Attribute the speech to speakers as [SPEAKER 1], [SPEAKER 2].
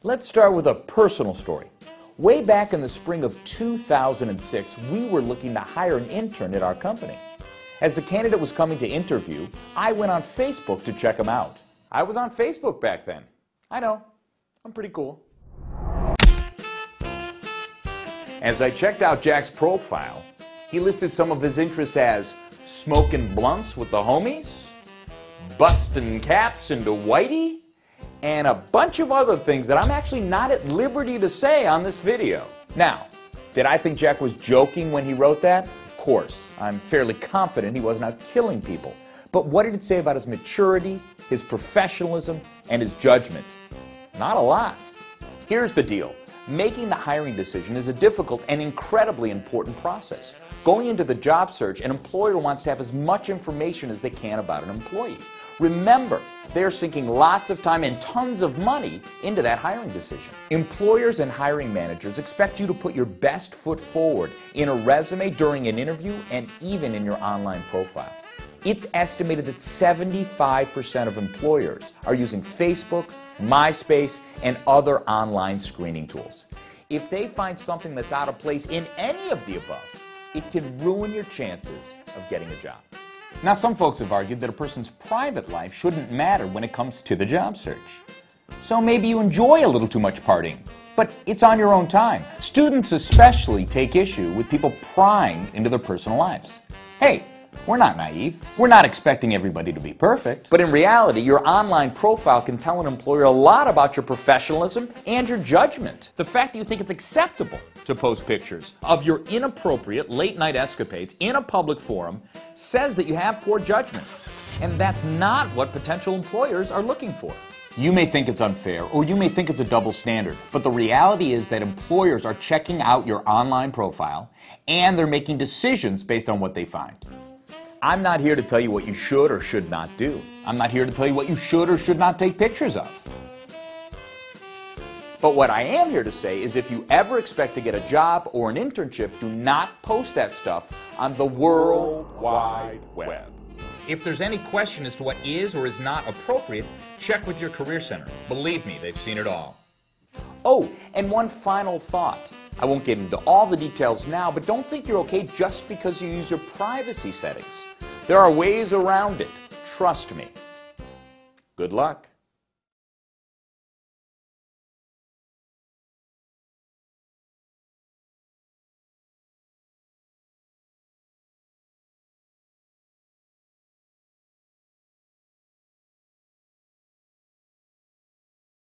[SPEAKER 1] Let's start with a personal story. Way back in the spring of 2006, we were looking to hire an intern at our company. As the candidate was coming to interview, I went on Facebook to check him out. I was on Facebook back then. I know, I'm pretty cool. As I checked out Jack's profile, he listed some of his interests as smoking blunts with the homies, busting caps into whitey, and a bunch of other things that I'm actually not at liberty to say on this video. Now, did I think Jack was joking when he wrote that? Of course. I'm fairly confident he wasn't out killing people. But what did it say about his maturity, his professionalism, and his judgment? Not a lot. Here's the deal. Making the hiring decision is a difficult and incredibly important process. Going into the job search, an employer wants to have as much information as they can about an employee. Remember, they're sinking lots of time and tons of money into that hiring decision. Employers and hiring managers expect you to put your best foot forward in a resume, during an interview, and even in your online profile. It's estimated that 75% of employers are using Facebook, MySpace, and other online screening tools. If they find something that's out of place in any of the above, it can ruin your chances of getting a job. Now, some folks have argued that a person's private life shouldn't matter when it comes to the job search. So maybe you enjoy a little too much partying, but it's on your own time. Students especially take issue with people prying into their personal lives. Hey, we're not naive. We're not expecting everybody to be perfect. But in reality, your online profile can tell an employer a lot about your professionalism and your judgment. The fact that you think it's acceptable to post pictures of your inappropriate late-night escapades in a public forum says that you have poor judgment. And that's not what potential employers are looking for. You may think it's unfair, or you may think it's a double standard, but the reality is that employers are checking out your online profile, and they're making decisions based on what they find. I'm not here to tell you what you should or should not do. I'm not here to tell you what you should or should not take pictures of. But what I am here to say is if you ever expect to get a job or an internship, do not post that stuff on the World Wide Web. If there's any question as to what is or is not appropriate, check with your Career Center. Believe me, they've seen it all. Oh, and one final thought. I won't get into all the details now, but don't think you're okay just because you use your privacy settings. There are ways around it. Trust me. Good luck.